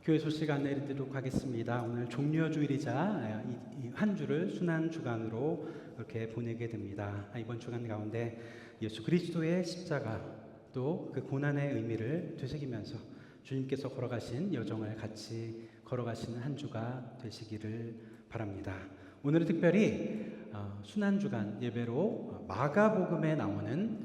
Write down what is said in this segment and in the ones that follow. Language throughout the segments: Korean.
교회 소식 안내드리도록 하겠습니다. 오늘 종려주일이자 이 한 주를 순환 주간으로 이렇게 보내게 됩니다. 이번 주간 가운데 예수 그리스도의 십자가 또 그 고난의 의미를 되새기면서 주님께서 걸어가신 여정을 같이 걸어가시는 한 주가 되시기를 바랍니다. 오늘은 특별히 순환 주간 예배로 마가복음에 나오는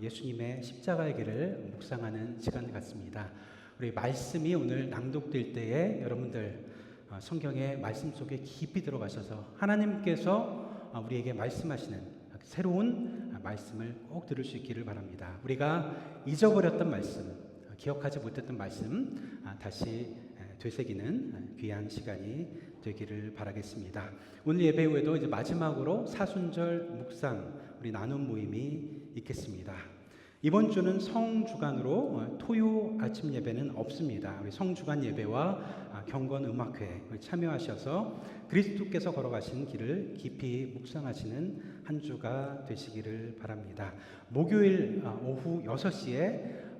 예수님의 십자가의 길을 묵상하는 시간 같습니다. 우리 말씀이 오늘 낭독될 때에 여러분들 성경의 말씀 속에 깊이 들어가셔서 하나님께서 우리에게 말씀하시는 새로운 말씀을 꼭 들을 수 있기를 바랍니다. 우리가 잊어버렸던 말씀, 기억하지 못했던 말씀 다시 되새기는 귀한 시간이 되기를 바라겠습니다. 오늘 예배 후에도 이제 마지막으로 사순절 묵상 우리 나눔 모임이 있겠습니다. 이번 주는 성주간으로 토요 아침 예배는 없습니다. 우리 성주간 예배와 경건 음악회 참여하셔서 그리스도께서 걸어가신 길을 깊이 묵상하시는 한 주가 되시기를 바랍니다. 목요일 오후 6시에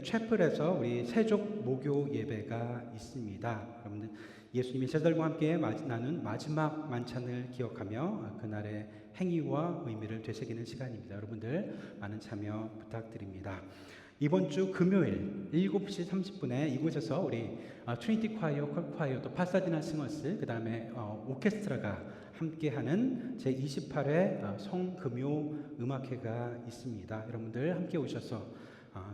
채플에서 우리 세족 목요 예배가 있습니다. 여러분들 예수님이 제자들과 함께 나눈 마지막 만찬을 기억하며 그날의 행위와 의미를 되새기는 시간입니다. 여러분들 많은 참여 부탁드립니다. 이번 주 금요일 7시 30분에 이곳에서 우리 트리니티 콰이어, 컬콰이어, 또 파사디나 싱어스, 그 다음에 오케스트라가 함께하는 제28회 성금요 음악회가 있습니다. 여러분들 함께 오셔서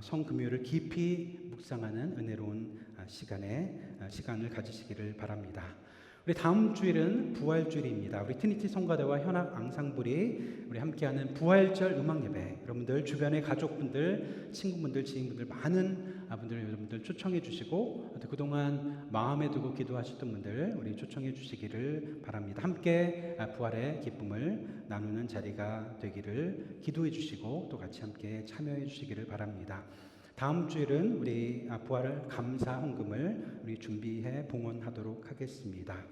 성금요를 깊이 묵상하는 은혜로운 시간을 가지시기를 바랍니다. 우리 다음 주일은 부활주일입니다. 우리 트니티 성가대와 현악 앙상블이 우리 함께하는 부활절 음악 예배, 여러분들 주변의 가족분들, 친구분들, 지인분들 많은 분들 여러분들 초청해 주시고 또 그동안 마음에 두고 기도하셨던 분들 우리 초청해 주시기를 바랍니다. 함께 부활의 기쁨을 나누는 자리가 되기를 기도해 주시고 또 같이 함께 참여해 주시기를 바랍니다. 다음 주일은 우리 부활 감사 헌금을 우리 준비해 봉헌하도록 하겠습니다.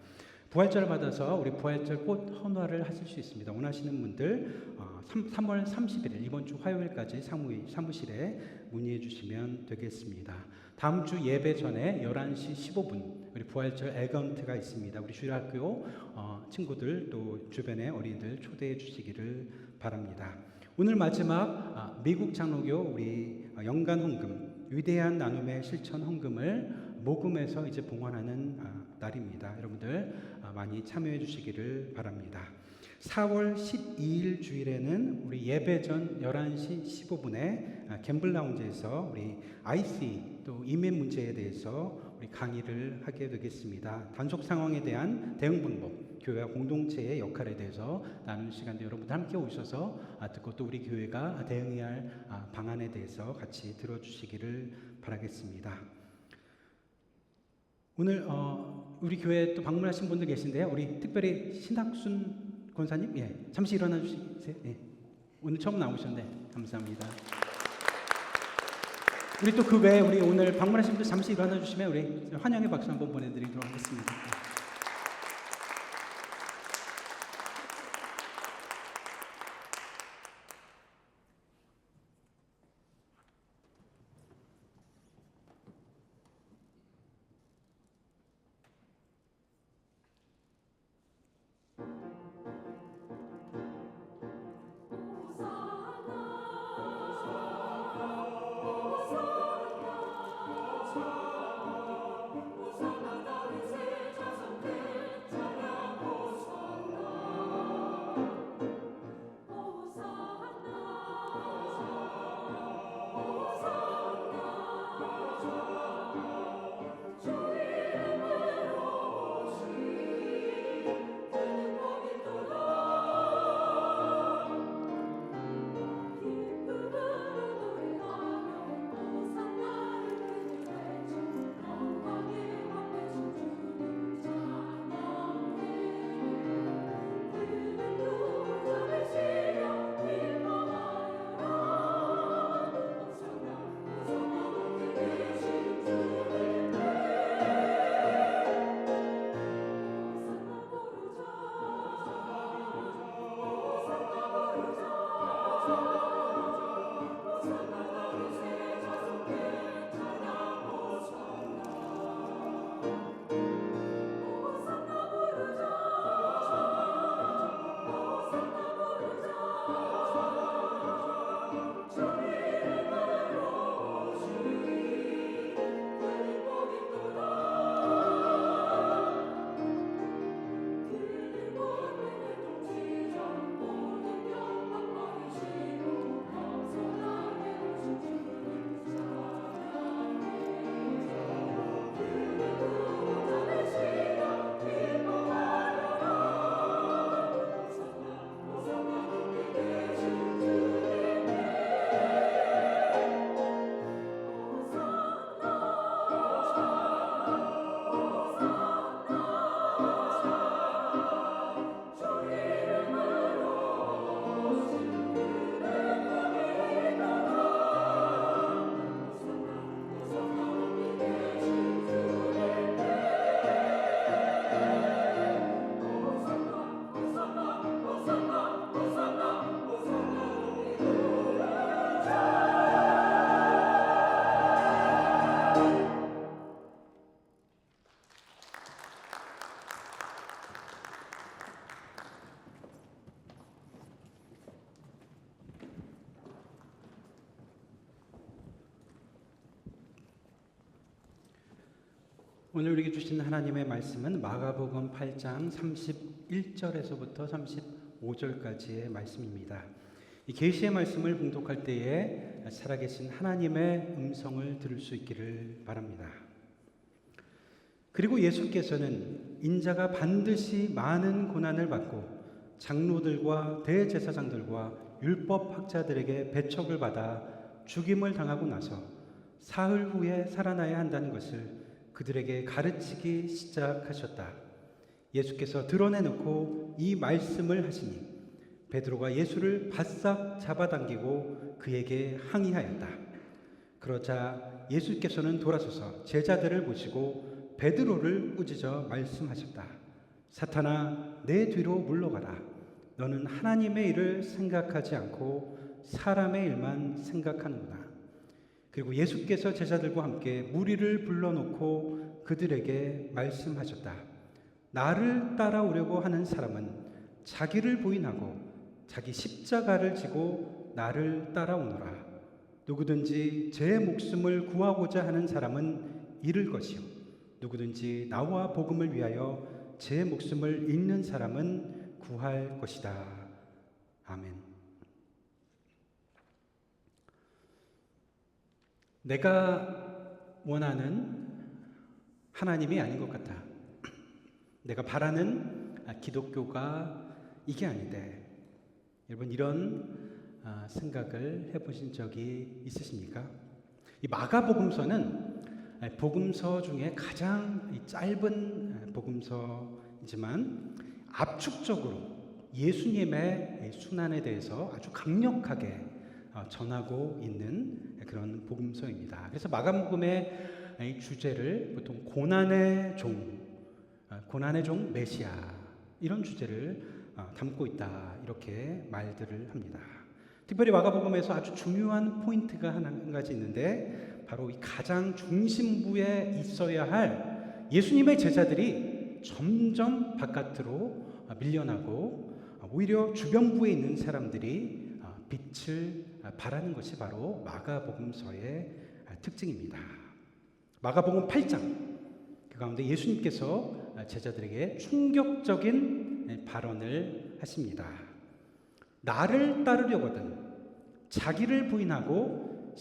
부활절을 받아서 우리 부활절 꽃 헌화를 하실 수 있습니다. 원하시는 분들 3월 31일 이번 주 화요일까지 사무실에 문의해 주시면 되겠습니다. 다음 주 예배 전에 11시 15분 우리 부활절 에건트가 있습니다. 우리 주일학교 친구들 또 주변의 어린이들 초대해 주시기를 바랍니다. 오늘 마지막 미국 장로교 우리 연간 헌금 위대한 나눔의 실천 헌금을 모금해서 이제 봉헌하는 날입니다. 여러분들 많이 참여해 주시기를 바랍니다. 4월 12일 주일에는 우리 예배 전 11시 15분에 gemble 라운지에서 우리 IC 또 이민 문제에 대해서 우리 강의를 하게 되겠습니다. 단속 상황에 대한 대응 방법, 교회와 공동체의 역할에 대해서 나누는 시간인데 여러분들 함께 오셔서 듣고 또 우리 교회가 대응해야 할 방안에 대해서 같이 들어주시기를 바라겠습니다. 오늘 우리 교회 또 방문하신 분들 계신데요. 우리 특별히 신학순 권사님, 잠시 일어나 주시세요. 오늘 처음 나오셨는데 감사합니다. 우리 또 그 외에 우리 오늘 방문하신 분들 잠시 일어나 주시면 우리 환영의 박수 한번 보내드리도록 하겠습니다. 오늘 우리에게 주신 하나님의 말씀은 마가복음 8장 31절에서부터 35절까지의 말씀입니다. 이 계시의 말씀을 봉독할 때에 살아계신 하나님의 음성을 들을 수 있기를 바랍니다. 그리고 예수께서는 인자가 반드시 많은 고난을 받고 장로들과 대제사장들과 율법학자들에게 배척을 받아 죽임을 당하고 나서 사흘 후에 살아나야 한다는 것을 그들에게 가르치기 시작하셨다. 예수께서 드러내놓고 이 말씀을 하시니 베드로가 예수를 바싹 잡아당기고 그에게 항의하였다. 그러자 예수께서는 돌아서서 제자들을 보시고 베드로를 꾸짖어 말씀하셨다. 사탄아, 내 뒤로 물러가라. 너는 하나님의 일을 생각하지 않고 사람의 일만 생각하는구나. 그리고 예수께서 제자들과 함께 무리를 불러놓고 그들에게 말씀하셨다. 나를 따라오려고 하는 사람은 자기를 부인하고 자기 십자가를 지고 나를 따라오너라. 누구든지 제 목숨을 구하고자 하는 사람은 잃을 것이요 누구든지 나와 복음을 위하여 제 목숨을 잃는 사람은 구할 것이다. 아멘. 내가 원하는 하나님이 아닌 것 같아. 내가 바라는 기독교가 이게 아닌데. 여러분, 이런 생각을 해보신 적이 있으십니까? 이 마가복음서는 복음서 중에 가장 짧은 복음서이지만 압축적으로 예수님의 순환에 대해서 아주 강력하게 전하고 있는 그런 복음서입니다. 그래서 마가복음의 주제를 보통 고난의 종 메시아 이런 주제를 담고 있다 이렇게 말들을 합니다. 특별히 마가복음에서 아주 중요한 포인트가 한 가지 있는데 바로 이 가장 중심부에 있어야 할 예수님의 제자들이 점점 바깥으로 밀려나고 오히려 주변부에 있는 사람들이 빛을 발하는 것이 바로 마가복음서의 특징입니다. 마가복음 8장 그 가운데 예수님께서 제자들에게 충격적인 발언을 하십니다. 나를 따르려거든 자기를 부인하고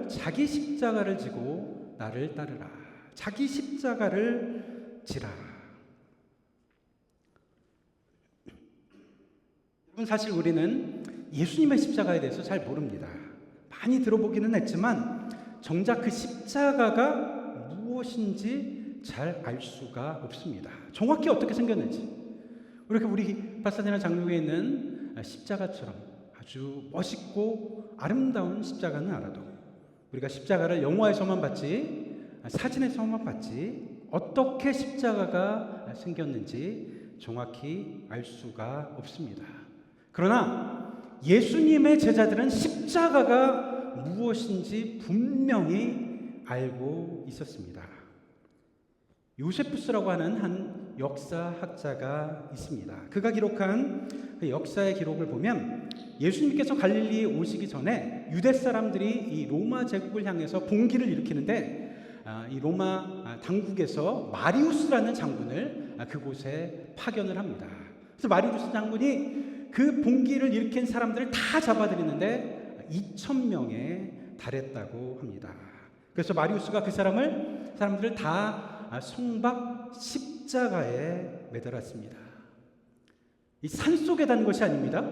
자기 십자가를 지고 나를 따르라. 자기 십자가를 지라. 여러분, 사실 우리는 예수님의 십자가에 대해서 잘 모릅니다. 많이 들어보기는 했지만 정작 그 십자가가 무엇인지 잘 알 수가 없습니다. 정확히 어떻게 생겼는지. 우리 파사디나 장로교에 있는 십자가처럼 아주 멋있고 아름다운 십자가는 알아도 우리가 십자가를 영화에서만 봤지 사진에서만 봤지 어떻게 십자가가 생겼는지 정확히 알 수가 없습니다. 그러나 예수님의 제자들은 십자가가 무엇인지 분명히 알고 있었습니다. 요세푸스라고 하는 한 역사학자가 있습니다. 그가 기록한 그 역사의 기록을 보면 예수님께서 갈릴리에 오시기 전에 유대 사람들이 이 로마 제국을 향해서 봉기를 일으키는데 이 로마 당국에서 마리우스라는 장군을 그곳에 파견을 합니다. 그래서 마리우스 장군이 그 봉기를 일으킨 사람들을 다 잡아들이는데 2,000명에 달했다고 합니다. 그래서 마리우스가 그 사람들을 다 성박 십자가에 매달았습니다. 이 산속에 단 것이 아닙니다.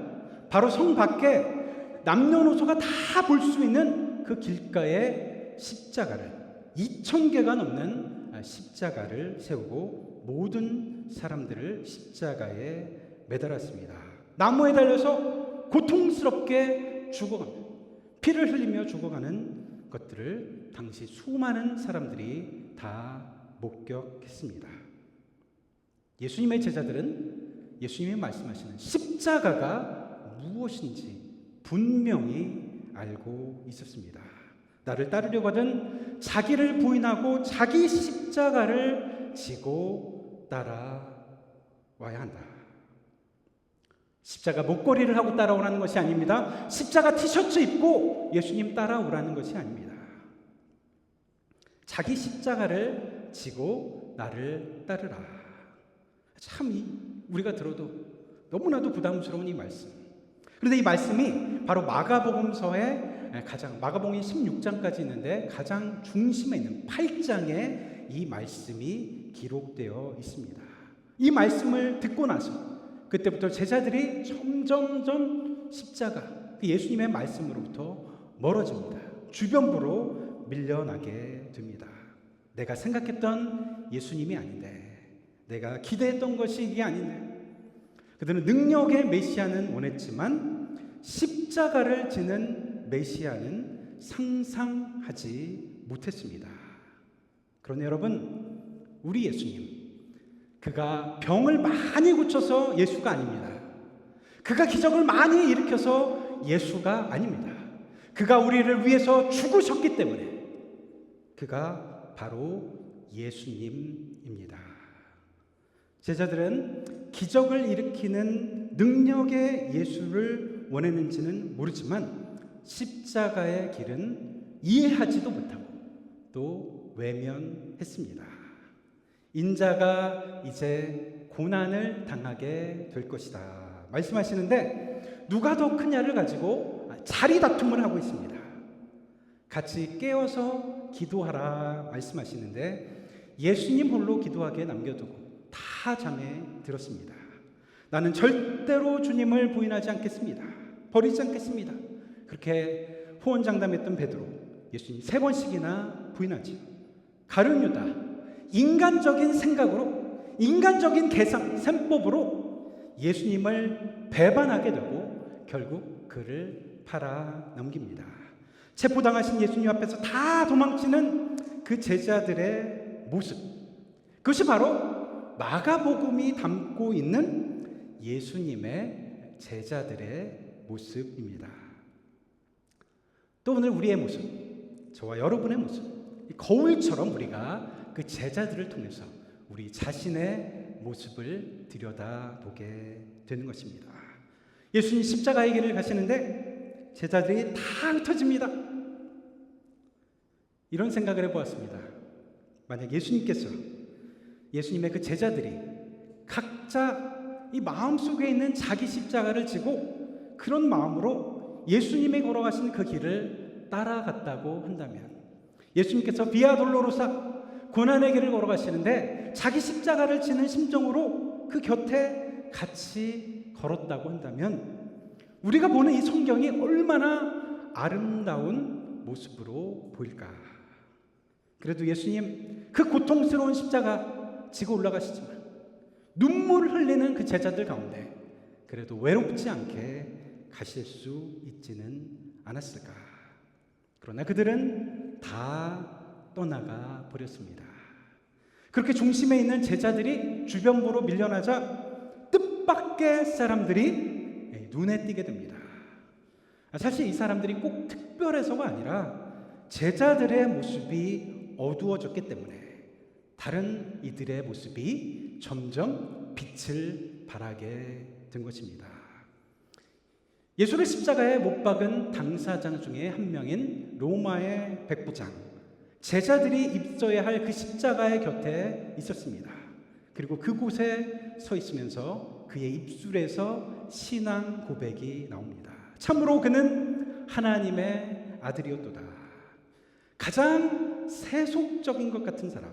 바로 성 밖에 남녀노소가 다 볼 수 있는 그 길가에 십자가를 2,000개가 넘는 십자가를 세우고 모든 사람들을 십자가에 매달았습니다. 나무에 달려서 고통스럽게 죽어갑니다. 피를 흘리며 죽어가는 것들을 당시 수많은 사람들이 다 목격했습니다. 예수님의 제자들은 예수님이 말씀하시는 십자가가 무엇인지 분명히 알고 있었습니다. 나를 따르려고 하든 자기를 부인하고 자기 십자가를 지고 따라와야 한다. 십자가 목걸이를 하고 따라오라는 것이 아닙니다. 십자가 티셔츠 입고 예수님 따라오라는 것이 아닙니다. 자기 십자가를 지고 나를 따르라. 우리가 들어도 너무나도 부담스러운 이 말씀. 그런데 이 말씀이 바로 마가복음서의 마가복음 16장까지 있는데 가장 중심에 있는 8장에 이 말씀이 기록되어 있습니다. 이 말씀을 듣고 나서 그때부터 제자들이 점점점 십자가, 예수님의 말씀으로부터 멀어집니다. 주변부로 밀려나게 됩니다. 내가 생각했던 예수님이 아닌데, 내가 기대했던 것이 이게 아닌데. 그들은 능력의 메시아는 원했지만 십자가를 지는 메시아는 상상하지 못했습니다. 그러나 여러분, 우리 예수님, 그가 병을 많이 고쳐서 예수가 아닙니다. 그가 기적을 많이 일으켜서 예수가 아닙니다. 그가 우리를 위해서 죽으셨기 때문에 그가 바로 예수님입니다. 제자들은 기적을 일으키는 능력의 예수를 원했는지는 모르지만 십자가의 길은 이해하지도 못하고 또 외면했습니다. 인자가 이제 고난을 당하게 될 것이다 말씀하시는데, 누가 더 크냐를 가지고 자리 다툼을 하고 있습니다. 같이 깨어서 기도하라 말씀하시는데 예수님 홀로 기도하게 남겨두고 다 잠에 들었습니다. 나는 절대로 주님을 부인하지 않겠습니다. 버리지 않겠습니다. 그렇게 호언장담했던 베드로, 예수님 3번씩이나 부인하지. 가룟 유다, 인간적인 생각으로, 인간적인 계산, 셈법으로 예수님을 배반하게 되고 결국 그를 팔아 넘깁니다. 체포당하신 예수님 앞에서 다 도망치는 그 제자들의 모습, 그것이 바로 마가복음이 담고 있는 예수님의 제자들의 모습입니다. 또 오늘 우리의 모습, 저와 여러분의 모습, 거울처럼 우리가 그 제자들을 통해서 우리 자신의 모습을 들여다보게 되는 것입니다. 예수님 십자가의 길을 가시는데 제자들이 다 흩어집니다. 이런 생각을 해보았습니다. 만약 예수님께서, 예수님의 그 제자들이 각자 이 마음속에 있는 자기 십자가를 지고 그런 마음으로 예수님이 걸어가신 그 길을 따라갔다고 한다면, 예수님께서 비아 돌로로사 고난의 길을 걸어가시는데 자기 십자가를 지는 심정으로 그 곁에 같이 걸었다고 한다면, 우리가 보는 이 성경이 얼마나 아름다운 모습으로 보일까. 그래도 예수님 그 고통스러운 십자가 지고 올라가시지만 눈물을 흘리는 그 제자들 가운데 그래도 외롭지 않게 가실 수 있지는 않았을까. 그러나 그들은 다 떠나가 버렸습니다. 그렇게 중심에 있는 제자들이 주변부로 밀려나자 뜻밖의 사람들이 눈에 띄게 됩니다. 사실 이 사람들이 꼭 특별해서가 아니라 제자들의 모습이 어두워졌기 때문에 다른 이들의 모습이 점점 빛을 발하게 된 것입니다. 예수를 십자가에 못 박은 당사자 중에 한 명인 로마의 백부장, 제자들이 입어야 할 그 십자가의 곁에 있었습니다. 그리고 그곳에 서 있으면서 그의 입술에서 신앙 고백이 나옵니다. 참으로 그는 하나님의 아들이었도다. 가장 세속적인 것 같은 사람,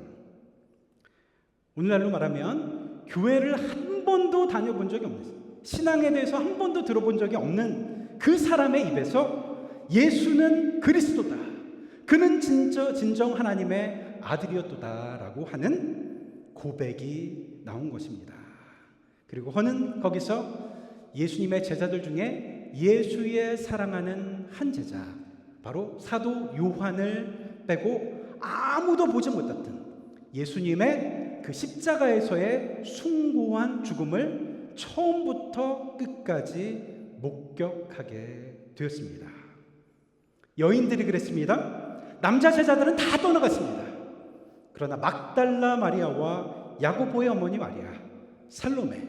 오늘날로 말하면 교회를 한 번도 다녀본 적이 없는, 신앙에 대해서 한 번도 들어본 적이 없는 그 사람의 입에서 예수는 그리스도다, 그는 진정 하나님의 아들이었도다 라고 하는 고백이 나온 것입니다. 그리고 그는 거기서 예수님의 제자들 중에 예수의 사랑하는 한 제자, 바로 사도 요한을 빼고 아무도 보지 못했던 예수님의 그 십자가에서의 숭고한 죽음을 처음부터 끝까지 목격하게 되었습니다. 여인들이 그랬습니다. 남자 제자들은 다 떠나갔습니다. 그러나 막달라 마리아와 야고보의 어머니 마리아, 살로메,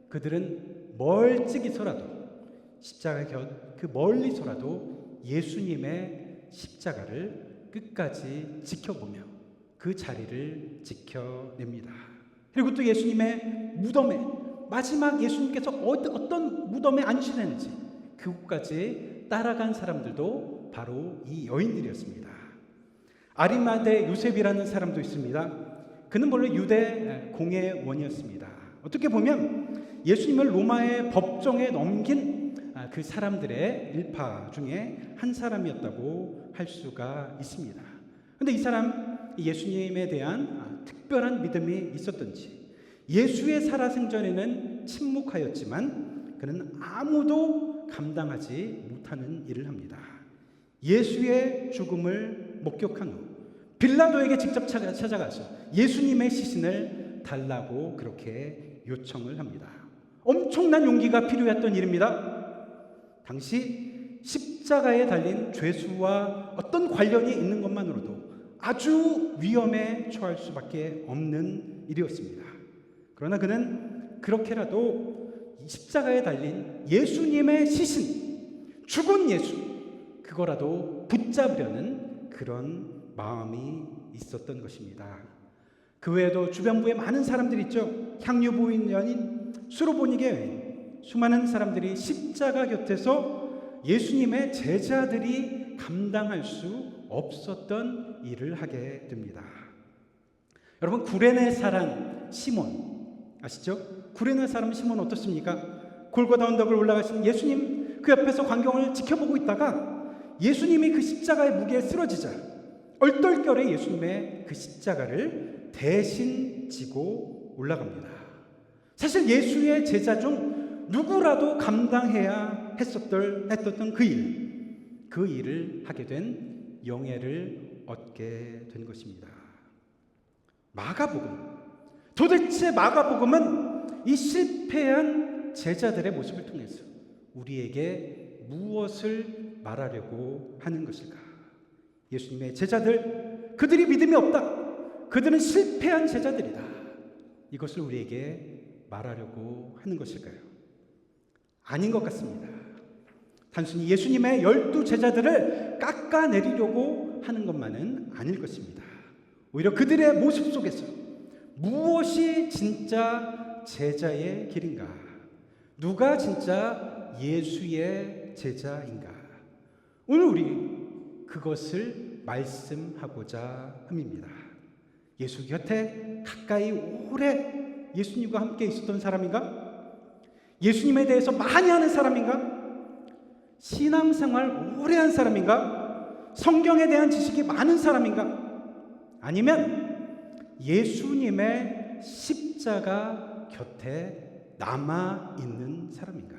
그들은 멀찍이서라도 십자가 곁 그 멀리서라도 예수님의 십자가를 끝까지 지켜보며 그 자리를 지켜냅니다. 그리고 또 예수님의 무덤에, 마지막 예수님께서 어떤 무덤에 앉으셨는지 그곳까지 따라간 사람들도 바로 이 여인들이었습니다. 아리마대 요셉이라는 사람도 있습니다. 그는 원래 유대 공회원이었습니다. 어떻게 보면 예수님을 로마의 법정에 넘긴 그 사람들의 일파 중에 한 사람이었다고 할 수가 있습니다. 그런데 이 사람 예수님에 대한 특별한 믿음이 있었던지 예수의 살아생전에는 침묵하였지만 그는 아무도 감당하지 못하는 일을 합니다. 예수의 죽음을 목격한 후 빌라도에게 직접 찾아가서 예수님의 시신을 달라고 그렇게 요청을 합니다. 엄청난 용기가 필요했던 일입니다. 당시 십자가에 달린 죄수와 어떤 관련이 있는 것만으로도 아주 위험에 처할 수밖에 없는 일이었습니다. 그러나 그는 그렇게라도 십자가에 달린 예수님의 시신, 죽은 예수, 그거라도 붙잡으려는 그런 마음이 있었던 것입니다. 그 외에도 주변부에 많은 사람들이 있죠. 향유보인 여인, 수로보니게 여인, 수많은 사람들이 십자가 곁에서 예수님의 제자들이 감당할 수 없었던 일을 하게 됩니다. 여러분, 구레네 사람 시몬 아시죠? 구레네 사람 시몬 어떻습니까? 골고다 언덕을 올라가신 예수님 그 옆에서 광경을 지켜보고 있다가 예수님이 그 십자가의 무게에 쓰러지자 얼떨결에 예수님의 그 십자가를 대신 지고 올라갑니다. 사실 예수의 제자 중 누구라도 감당해야 했었던 그 일을 하게 된 영예를 얻게 된 것입니다. 마가복음, 도대체 마가복음은 이 실패한 제자들의 모습을 통해서 우리에게 무엇을 말하려고 하는 것일까? 예수님의 제자들, 그들이 믿음이 없다, 그들은 실패한 제자들이다, 이것을 우리에게 말하려고 하는 것일까요? 아닌 것 같습니다. 단순히 예수님의 12 제자들을 깎아내리려고 하는 것만은 아닐 것입니다. 오히려 그들의 모습 속에서 무엇이 진짜 제자의 길인가? 누가 진짜 예수의 제자인가? 오늘 우리 그것을 말씀하고자 합니다. 예수 곁에 가까이 오래 예수님과 함께 있었던 사람인가? 예수님에 대해서 많이 아는 사람인가? 신앙생활 오래 한 사람인가? 성경에 대한 지식이 많은 사람인가? 아니면 예수님의 십자가 곁에 남아있는 사람인가?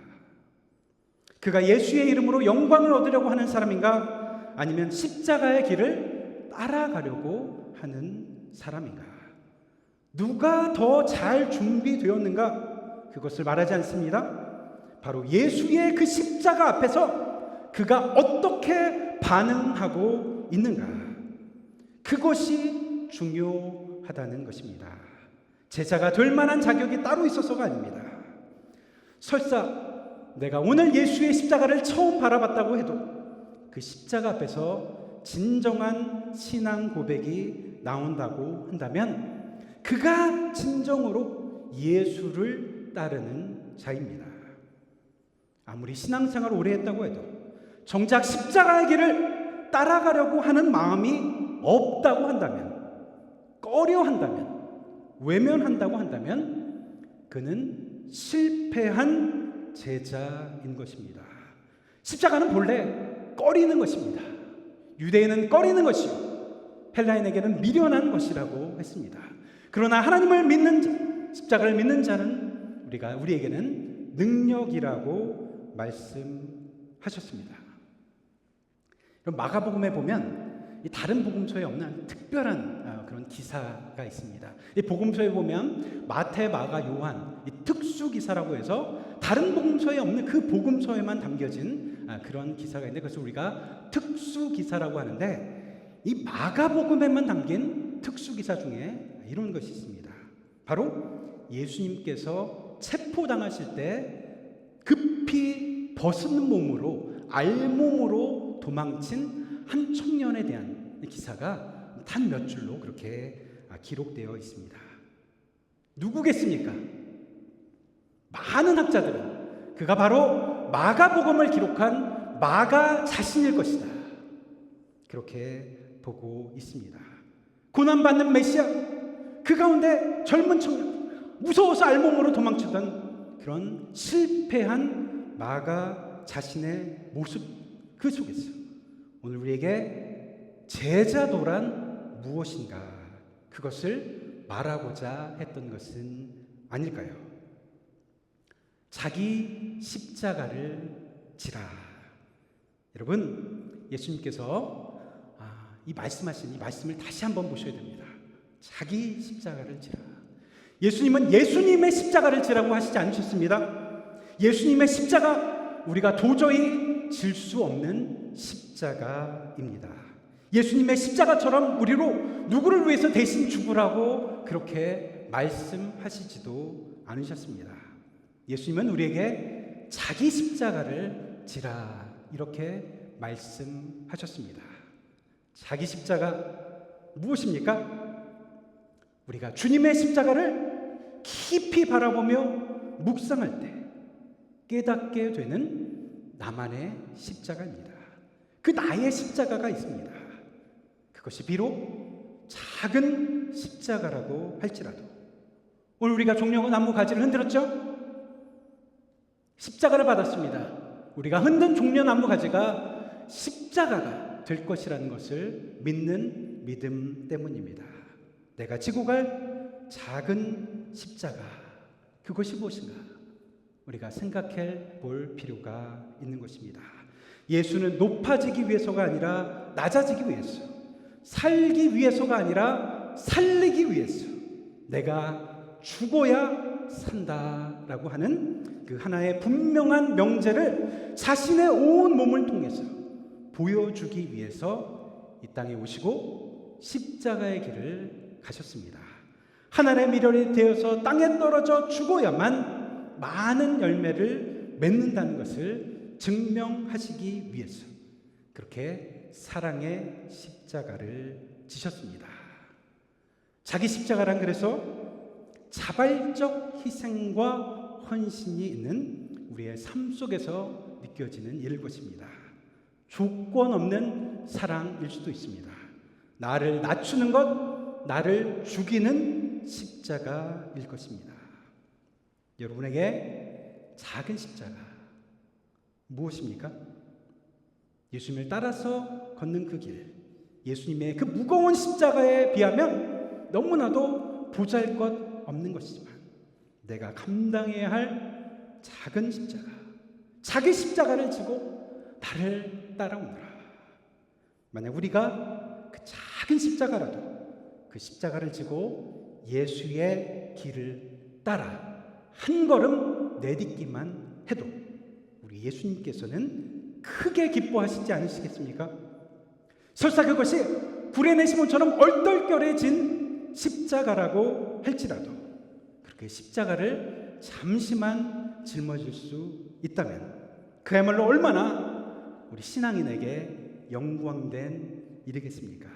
그가 예수의 이름으로 영광을 얻으려고 하는 사람인가? 아니면 십자가의 길을 따라가려고 하는 사람인가? 누가 더 잘 준비되었는가? 그것을 말하지 않습니다. 바로 예수의 그 십자가 앞에서 그가 어떻게 반응하고 있는가? 그것이 중요하다는 것입니다. 제자가 될 만한 자격이 따로 있어서가 아닙니다. 설사 내가 오늘 예수의 십자가를 처음 바라봤다고 해도 그 십자가 앞에서 진정한 신앙 고백이 나온다고 한다면 그가 진정으로 예수를 따르는 자입니다. 아무리 신앙생활을 오래 했다고 해도 정작 십자가의 길을 따라가려고 하는 마음이 없다고 한다면, 꺼려한다면, 외면한다고 한다면 그는 실패한 제자인 것입니다. 십자가는 본래 꺼리는 것입니다. 유대인은 꺼리는 것이요 헬라인에게는 미련한 것이라고 했습니다. 그러나 하나님을 믿는 자, 십자가를 믿는 자는 우리에게는 능력이라고 말씀하셨습니다. 마가복음에 보면 다른 복음서에 없는 특별한 그런 기사가 있습니다. 이 복음서에 보면 마태, 마가, 요한 이 특수 기사라고 해서 다른 복음서에 없는 그 복음서에만 담겨진 그런 기사가 있는데 그것을 우리가 특수 기사라고 하는데 이 마가복음에만 담긴 특수 기사 중에 이런 것이 있습니다. 바로 예수님께서 체포당하실 때 급히 벗은 몸으로 알몸으로 도망친 한 청년에 대한 기사가 단 몇 줄로 그렇게 기록되어 있습니다. 누구겠습니까? 많은 학자들은 그가 바로 마가복음을 기록한 마가 자신일 것이다, 그렇게 보고 있습니다. 고난받는 메시아, 그 가운데 젊은 청년, 무서워서 알몸으로 도망치던 그런 실패한 마가 자신의 모습, 그 속에서 오늘 우리에게 제자도란 무엇인가, 그것을 말하고자 했던 것은 아닐까요? 자기 십자가를 지라. 여러분, 예수님께서 이 말씀하신 이 말씀을 다시 한번 보셔야 됩니다. 자기 십자가를 지라. 예수님은 예수님의 십자가를 지라고 하시지 않으셨습니다. 예수님의 십자가, 우리가 도저히 질 수 없는 십자가입니다. 예수님의 십자가처럼 우리로 누구를 위해서 대신 죽으라고 그렇게 말씀하시지도 않으셨습니다. 예수님은 우리에게 자기 십자가를 지라, 이렇게 말씀하셨습니다. 자기 십자가 무엇입니까? 우리가 주님의 십자가를 깊이 바라보며 묵상할 때 깨닫게 되는 나만의 십자가입니다. 그 나의 십자가가 있습니다. 그것이 비록 작은 십자가라고 할지라도, 오늘 우리가 종려고 나무 가지를 흔들었죠? 십자가를 받았습니다. 우리가 흔든 종려나무 가지가 십자가가 될 것이라는 것을 믿는 믿음 때문입니다. 내가 지고 갈 작은 십자가, 그것이 무엇인가 우리가 생각해 볼 필요가 있는 것입니다. 예수는 높아지기 위해서가 아니라 낮아지기 위해서, 살기 위해서가 아니라 살리기 위해서, 내가 죽어야 산다라고 하는 그 하나의 분명한 명제를 자신의 온 몸을 통해서 보여주기 위해서 이 땅에 오시고 십자가의 길을 가셨습니다. 하나님의 미련이 되어서 땅에 떨어져 죽어야만 많은 열매를 맺는다는 것을 증명하시기 위해서 그렇게 사랑의 십자가를 지셨습니다. 자기 십자가란 그래서 자발적 희생과 헌신이 있는 우리의 삶 속에서 느껴지는 일일 것입니다. 조건 없는 사랑일 수도 있습니다. 나를 낮추는 것, 나를 죽이는 십자가일 것입니다. 여러분에게 작은 십자가 무엇입니까? 예수님을 따라서 걷는 그 길, 예수님의 그 무거운 십자가에 비하면 너무나도 보잘것 없는 것이지만 내가 감당해야 할 작은 십자가, 자기 십자가를 지고 나를 따라오너라. 만약 우리가 그 작은 십자가라도 그 십자가를 지고 예수의 길을 따라 한 걸음 내딛기만 해도 우리 예수님께서는 크게 기뻐하시지 않으시겠습니까? 설사 그것이 구레네 시몬처럼 얼떨결해진 십자가라고 할지라도 그렇게 십자가를 잠시만 짊어질 수 있다면 그야말로 얼마나 우리 신앙인에게 영광된 일이겠습니까?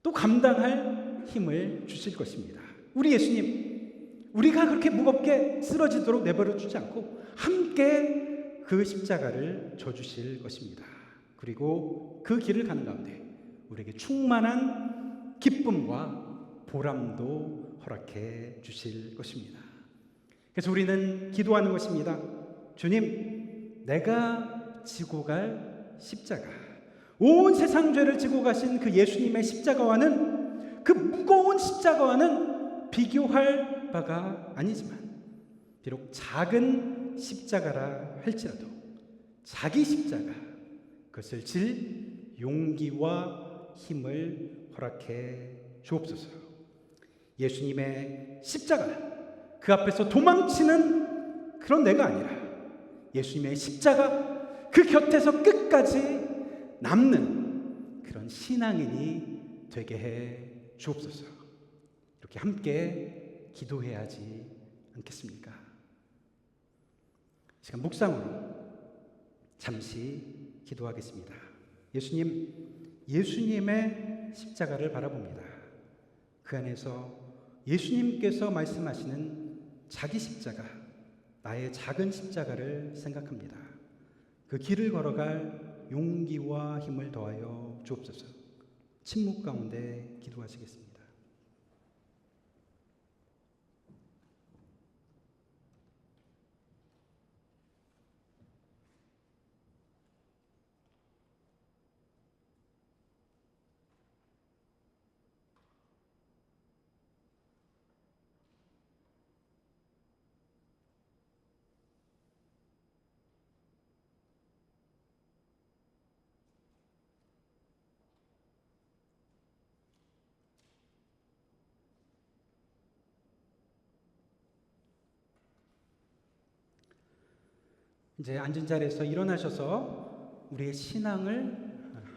또 감당할 힘을 주실 것입니다. 우리 예수님, 우리가 그렇게 무겁게 쓰러지도록 내버려 두지 않고 함께 그 십자가를 져주실 것입니다. 그리고 그 길을 가는 가운데 우리에게 충만한 기쁨과 보람도 허락해 주실 것입니다. 그래서 우리는 기도하는 것입니다. 주님, 내가 지고 갈 십자가, 온 세상 죄를 지고 가신 그 예수님의 십자가와는, 그 무거운 십자가와는 비교할 바가 아니지만 비록 작은 십자가라 할지라도 자기 십자가, 그것을 질 용기와 힘을 허락해 주옵소서. 예수님의 십자가, 그 앞에서 도망치는 그런 내가 아니라 예수님의 십자가, 그 곁에서 끝까지 남는 그런 신앙인이 되게 해 주옵소서. 이렇게 함께 기도해야 하지 않겠습니까? 시간 묵상으로 잠시 기도하겠습니다. 예수님, 예수님의 십자가를 바라봅니다. 그 안에서 예수님께서 말씀하시는 자기 십자가, 나의 작은 십자가를 생각합니다. 그 길을 걸어갈 용기와 힘을 더하여 주옵소서. 침묵 가운데 기도하시겠습니다. 이제 앉은 자리에서 일어나셔서 우리의 신앙을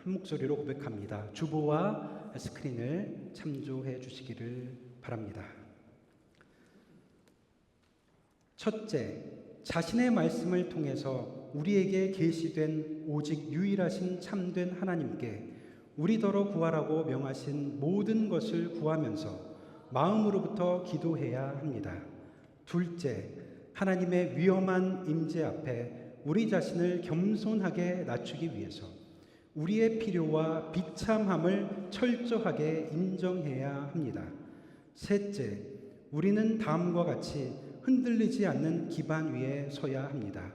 한 목소리로 고백합니다. 주보와 스크린을 참조해 주시기를 바랍니다. 첫째, 자신의 말씀을 통해서 우리에게 계시된 오직 유일하신 참된 하나님께 우리더러 구하라고 명하신 모든 것을 구하면서 마음으로부터 기도해야 합니다. 둘째, 하나님의 위험한 임재 앞에 우리 자신을 겸손하게 낮추기 위해서 우리의 필요와 비참함을 철저하게 인정해야 합니다. 셋째, 우리는 다음과 같이 흔들리지 않는 기반 위에 서야 합니다.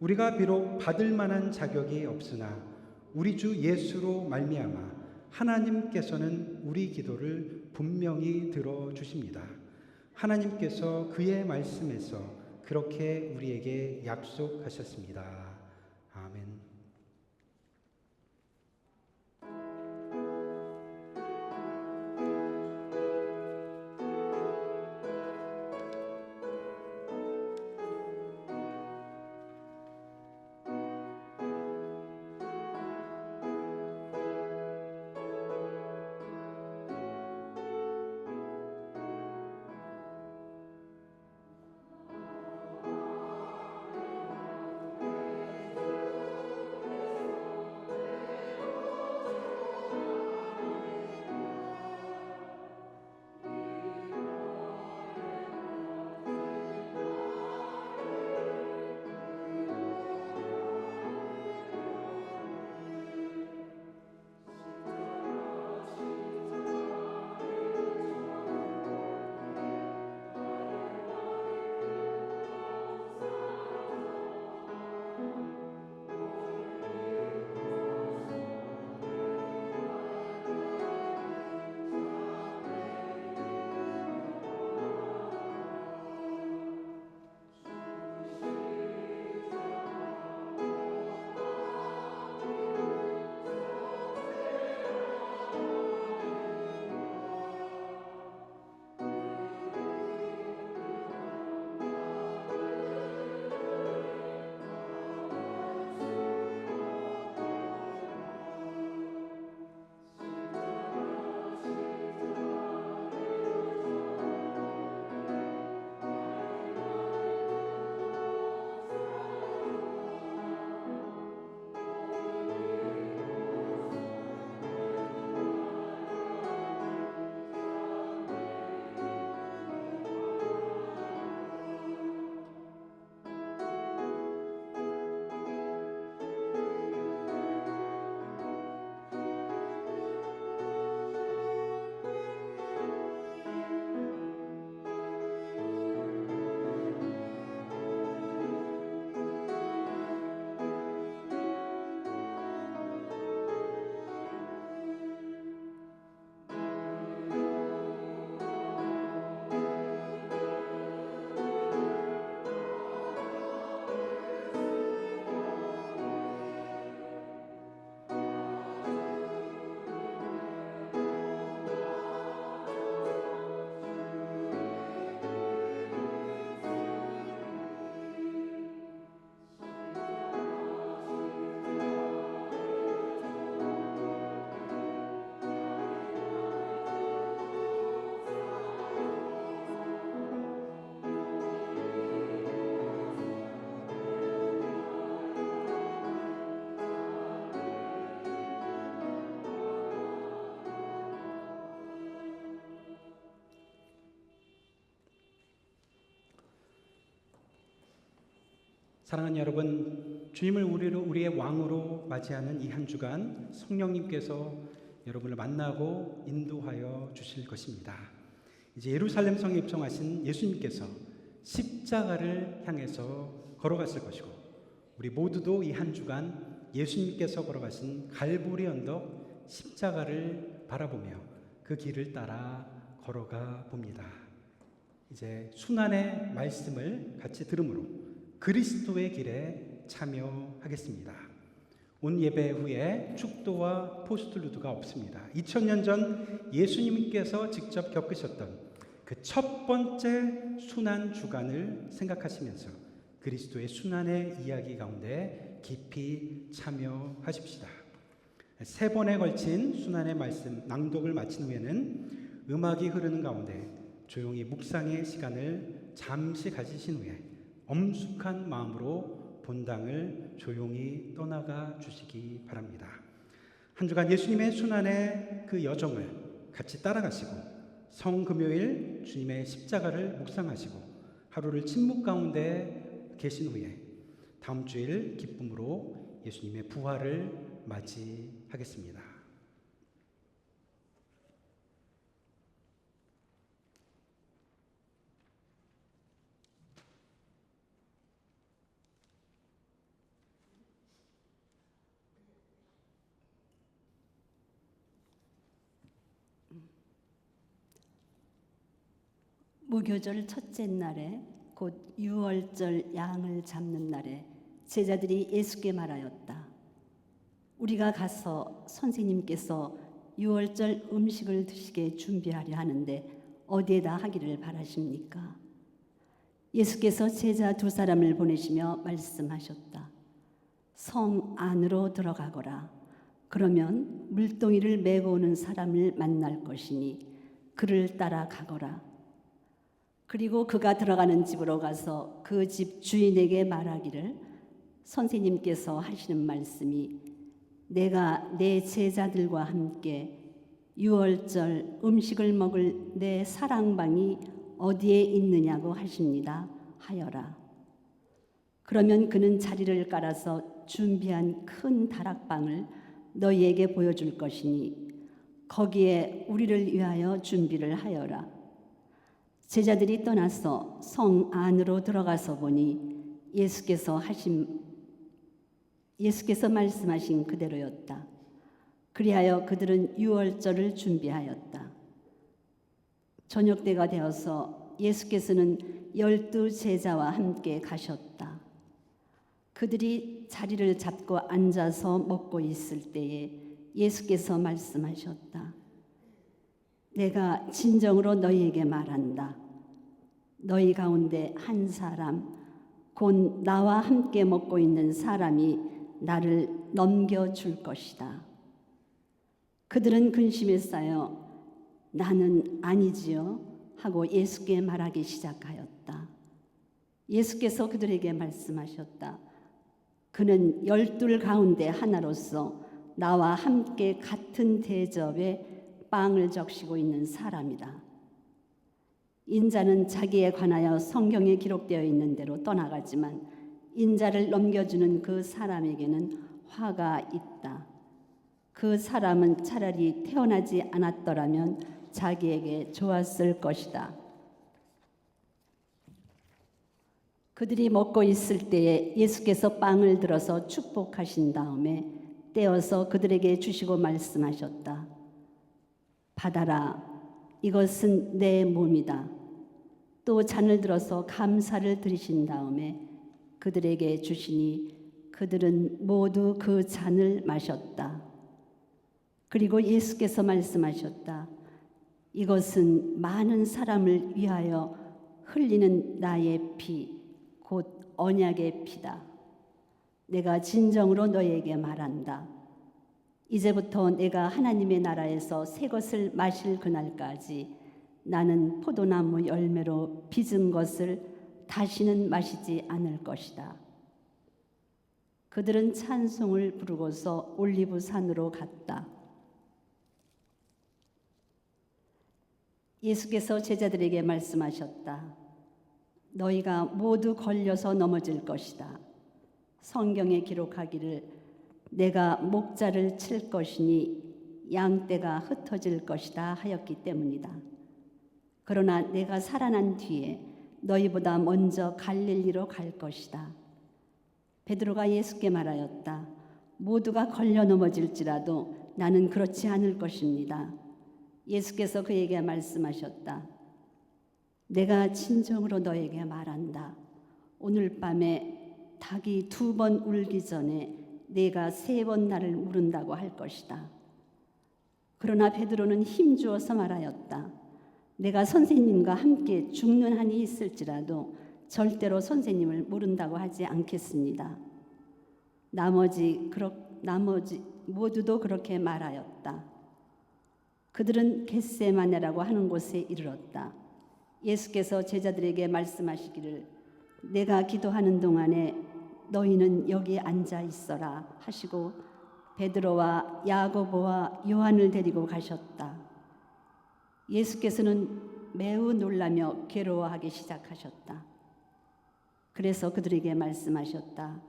우리가 비록 받을 만한 자격이 없으나 우리 주 예수로 말미암아 하나님께서는 우리 기도를 분명히 들어주십니다. 하나님께서 그의 말씀에서 그렇게 우리에게 약속하셨습니다. 아멘. 사랑하는 여러분, 주님을 우리의 왕으로 맞이하는 이 한 주간 성령님께서 여러분을 만나고 인도하여 주실 것입니다. 이제 예루살렘 성에 입성하신 예수님께서 십자가를 향해서 걸어갔을 것이고, 우리 모두도 이 한 주간 예수님께서 걸어가신 갈보리 언덕 십자가를 바라보며 그 길을 따라 걸어가 봅니다. 이제 순환의 말씀을 같이 들음으로 그리스도의 길에 참여하겠습니다. 온 예배 후에 축도와 포스트루드가 없습니다. 2000년 전 예수님께서 직접 겪으셨던 그 첫 번째 순환 주간을 생각하시면서 그리스도의 순환의 이야기 가운데 깊이 참여하십시다. 3번에 걸친 순환의 말씀 낭독을 마친 후에는 음악이 흐르는 가운데 조용히 묵상의 시간을 잠시 가지신 후에 엄숙한 마음으로 본당을 조용히 떠나가 주시기 바랍니다. 한 주간 예수님의 순환의 그 여정을 같이 따라가시고 성금요일 주님의 십자가를 묵상하시고 하루를 침묵 가운데 계신 후에 다음 주일 기쁨으로 예수님의 부활을 맞이하겠습니다. 무교절 첫째 날에 곧 유월절 양을 잡는 날에 제자들이 예수께 말하였다. 우리가 가서 선생님께서 유월절 음식을 드시게 준비하려 하는데 어디에다 하기를 바라십니까? 예수께서 제자 2사람을 보내시며 말씀하셨다. 성 안으로 들어가거라. 그러면 물동이를 메고 오는 사람을 만날 것이니 그를 따라 가거라. 그리고 그가 들어가는 집으로 가서 그 집 주인에게 말하기를 선생님께서 하시는 말씀이 내가 내 제자들과 함께 유월절 음식을 먹을 내 사랑방이 어디에 있느냐고 하십니다 하여라. 그러면 그는 자리를 깔아서 준비한 큰 다락방을 너희에게 보여줄 것이니 거기에 우리를 위하여 준비를 하여라. 제자들이 떠나서 성 안으로 들어가서 보니 예수께서 말씀하신 그대로였다. 그리하여 그들은 유월절을 준비하였다. 저녁 때가 되어서 예수께서는 12 제자와 함께 가셨다. 그들이 자리를 잡고 앉아서 먹고 있을 때에 예수께서 말씀하셨다. 내가 진정으로 너희에게 말한다. 너희 가운데 한 사람, 곧 나와 함께 먹고 있는 사람이 나를 넘겨줄 것이다. 그들은 근심에 쌓여 나는 아니지요 하고 예수께 말하기 시작하였다. 예수께서 그들에게 말씀하셨다. 그는 12 가운데 하나로서 나와 함께 같은 대접에 빵을 적시고 있는 사람이다. 인자는 자기에 관하여 성경에 기록되어 있는 대로 떠나가지만 인자를 넘겨주는 그 사람에게는 화가 있다. 그 사람은 차라리 태어나지 않았더라면 자기에게 좋았을 것이다. 그들이 먹고 있을 때에 예수께서 빵을 들어서 축복하신 다음에 떼어서 그들에게 주시고 말씀하셨다. 받아라, 이것은 내 몸이다. 또 잔을 들어서 감사를 드리신 다음에 그들에게 주시니 그들은 모두 그 잔을 마셨다. 그리고 예수께서 말씀하셨다. 이것은 많은 사람을 위하여 흘리는 나의 피, 곧 언약의 피다. 내가 진정으로 너희에게 말한다. 이제부터 내가 하나님의 나라에서 새 것을 마실 그날까지 나는 포도나무 열매로 빚은 것을 다시는 마시지 않을 것이다. 그들은 찬송을 부르고서 올리브산으로 갔다. 예수께서 제자들에게 말씀하셨다. 너희가 모두 걸려서 넘어질 것이다. 성경에 기록하기를 내가 목자를 칠 것이니 양떼가 흩어질 것이다 하였기 때문이다. 그러나 내가 살아난 뒤에 너희보다 먼저 갈릴리로 갈 것이다. 베드로가 예수께 말하였다. 모두가 걸려 넘어질지라도 나는 그렇지 않을 것입니다. 예수께서 그에게 말씀하셨다. 내가 진정으로 너에게 말한다. 오늘 밤에 닭이 2번 울기 전에 네가 3번 나를 물은다고 할 것이다. 그러나 베드로는 힘주어서 말하였다. 내가 선생님과 함께 죽는 한이 있을지라도 절대로 선생님을 모른다고 하지 않겠습니다. 나머지 모두도 그렇게 말하였다. 그들은 겟세마네라고 하는 곳에 이르렀다. 예수께서 제자들에게 말씀하시기를 내가 기도하는 동안에 너희는 여기 앉아 있어라 하시고 베드로와 야고보와 요한을 데리고 가셨다. 예수께서는 매우 놀라며 괴로워하기 시작하셨다. 그래서 그들에게 말씀하셨다.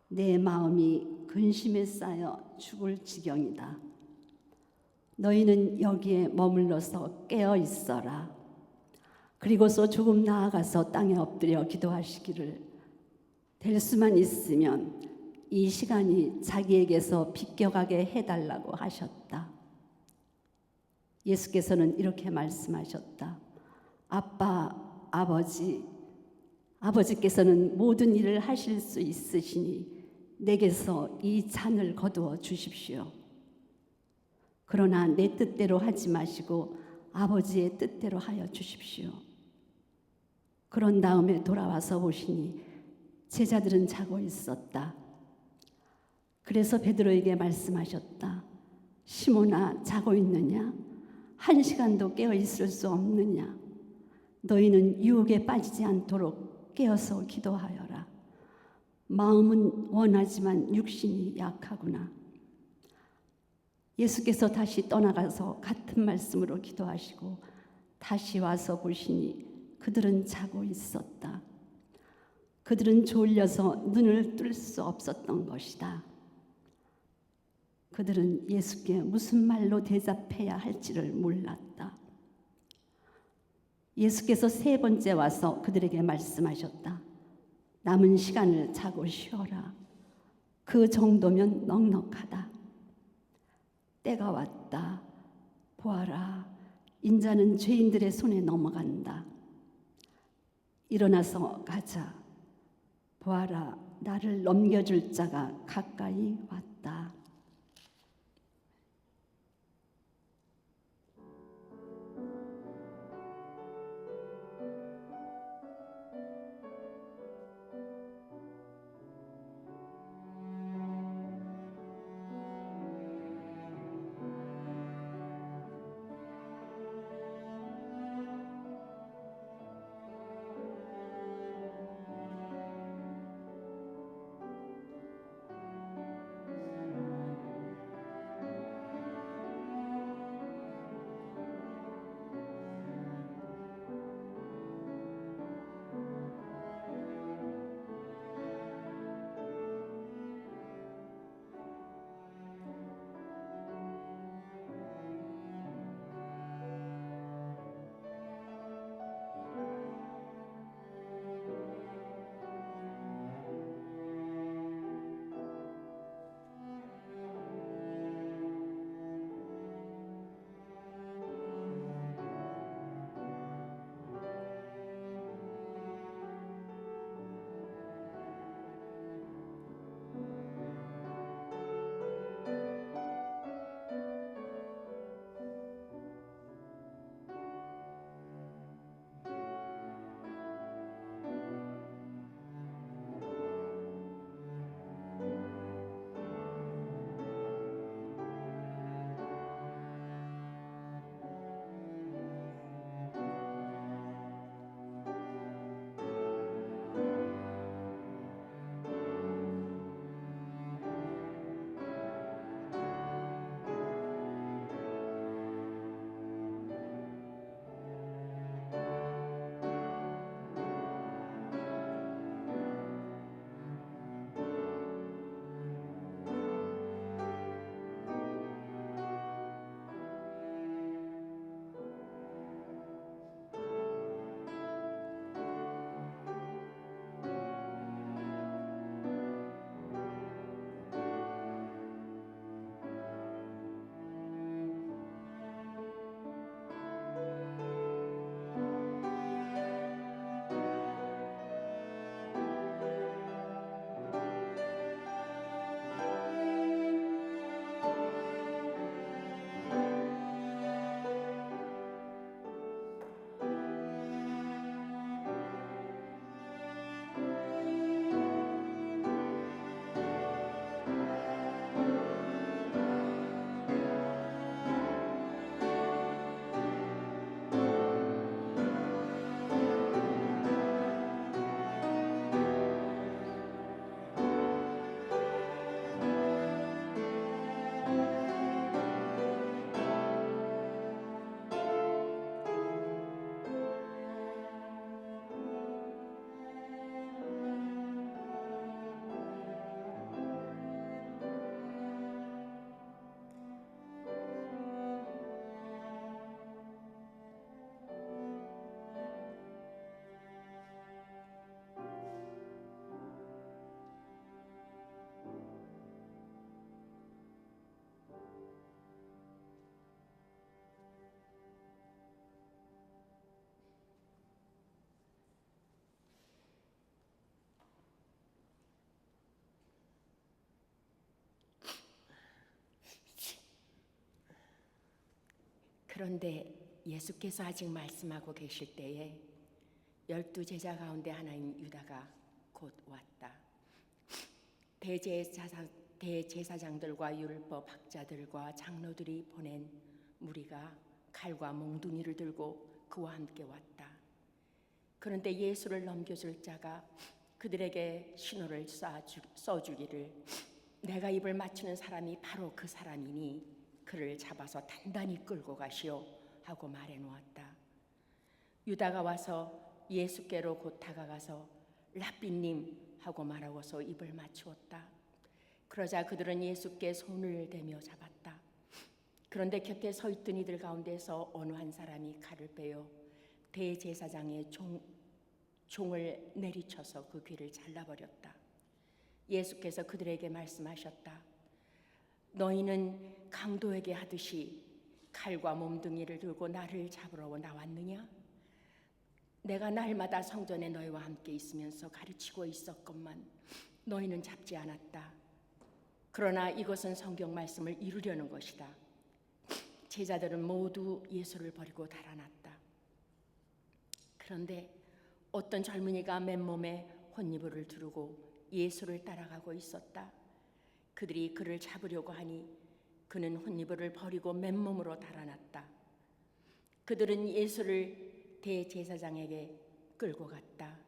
내 마음이 근심에 쌓여 죽을 지경이다. 너희는 여기에 머물러서 깨어 있어라. 그리고서 조금 나아가서 땅에 엎드려 기도하시기를 될 수만 있으면 이 시간이 자기에게서 비껴가게 해달라고 하셨다. 예수께서는 이렇게 말씀하셨다. 아빠, 아버지께서는 모든 일을 하실 수 있으시니 내게서 이 잔을 거두어 주십시오. 그러나 내 뜻대로 하지 마시고 아버지의 뜻대로 하여 주십시오. 그런 다음에 돌아와서 보시니 제자들은 자고 있었다. 그래서 베드로에게 말씀하셨다. 시몬아, 자고 있느냐? 1시간도 깨어 있을 수 없느냐? 너희는 유혹에 빠지지 않도록 깨어서 기도하여라. 마음은 원하지만 육신이 약하구나. 예수께서 다시 떠나가서 같은 말씀으로 기도하시고 다시 와서 보시니 그들은 자고 있었다. 그들은 졸려서 눈을 뜰 수 없었던 것이다. 그들은 예수께 무슨 말로 대답해야 할지를 몰랐다. 예수께서 3번째 와서 그들에게 말씀하셨다. 남은 시간을 자고 쉬어라. 그 정도면 넉넉하다. 때가 왔다. 보아라. 인자는 죄인들의 손에 넘어간다. 일어나서 가자. 보아라. 나를 넘겨줄 자가 가까이 왔다. 그런데 예수께서 아직 말씀하고 계실 때에 12제자 가운데 하나인 유다가 곧 왔다. 대제사장들과 율법 학자들과 장로들이 보낸 무리가 칼과 몽둥이를 들고 그와 함께 왔다. 그런데 예수를 넘겨줄 자가 그들에게 신호를 써주기를 내가 입을 맞추는 사람이 바로 그 사람이니 그를 잡아서 단단히 끌고 가시오 하고 말해 놓았다. 유다가 와서 예수께로 곧 다가가서 라삐님 하고 말하고서 입을 맞추었다. 그러자 그들은 예수께 손을 대며 잡았다. 그런데 곁에 서 있던 이들 가운데서 어느 한 사람이 칼을 빼어 대제사장의 종을 내리쳐서 그 귀를 잘라버렸다. 예수께서 그들에게 말씀하셨다. 너희는 강도에게 하듯이 칼과 몸뚱이를 들고 나를 잡으러 나왔느냐? 내가 날마다 성전에 너희와 함께 있으면서 가르치고 있었건만 너희는 잡지 않았다. 그러나 이것은 성경 말씀을 이루려는 것이다. 제자들은 모두 예수를 버리고 달아났다. 그런데 어떤 젊은이가 맨몸에 혼이불을 두르고 예수를 따라가고 있었다. 그들이 그를 잡으려고 하니 그는 혼이불을 버리고 맨몸으로 달아났다. 그들은 예수를 대제사장에게 끌고 갔다.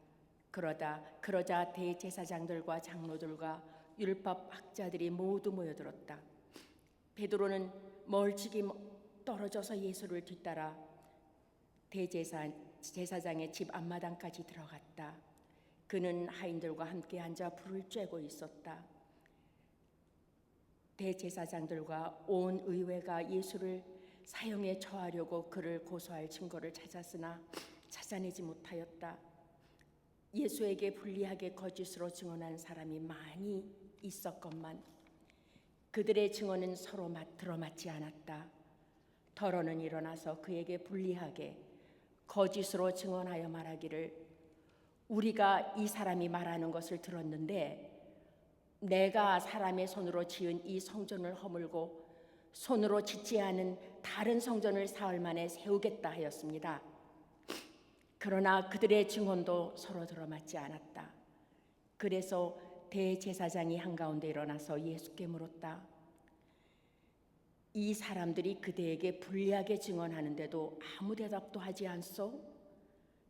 그러자 대제사장들과 장로들과 율법 학자들이 모두 모여들었다. 베드로는 멀찍이 떨어져서 예수를 뒤따라 대제사장의 집 앞마당까지 들어갔다. 그는 하인들과 함께 앉아 불을 쬐고 있었다. 대제사장들과 온 의회가 예수를 사형에 처하려고 그를 고소할 증거를 찾았으나 찾아내지 못하였다. 예수에게 불리하게 거짓으로 증언한 사람이 많이 있었건만 그들의 증언은 서로 들어맞지 않았다. 더러는 일어나서 그에게 불리하게 거짓으로 증언하여 말하기를 우리가 이 사람이 말하는 것을 들었는데 내가 사람의 손으로 지은 이 성전을 허물고 손으로 짓지 않은 다른 성전을 사흘 만에 세우겠다 하였습니다. 그러나 그들의 증언도 서로 들어맞지 않았다. 그래서 대제사장이 한가운데 일어나서 예수께 물었다. 이 사람들이 그대에게 불리하게 증언하는데도 아무 대답도 하지 않소?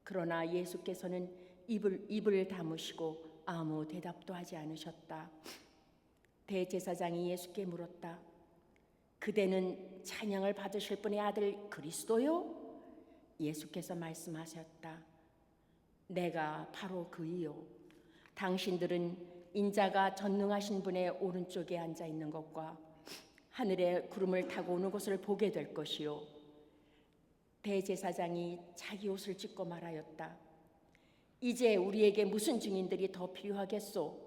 그러나 예수께서는 입을 다무시고 아무 대답도 하지 않으셨다. 대제사장이 예수께 물었다. 그대는 찬양을 받으실 분의 아들 그리스도요? 예수께서 말씀하셨다. 내가 바로 그이요. 당신들은 인자가 전능하신 분의 오른쪽에 앉아 있는 것과 하늘에 구름을 타고 오는 것을 보게 될 것이요. 대제사장이 자기 옷을 찢고 말하였다. 이제 우리에게 무슨 증인들이 더 필요하겠소?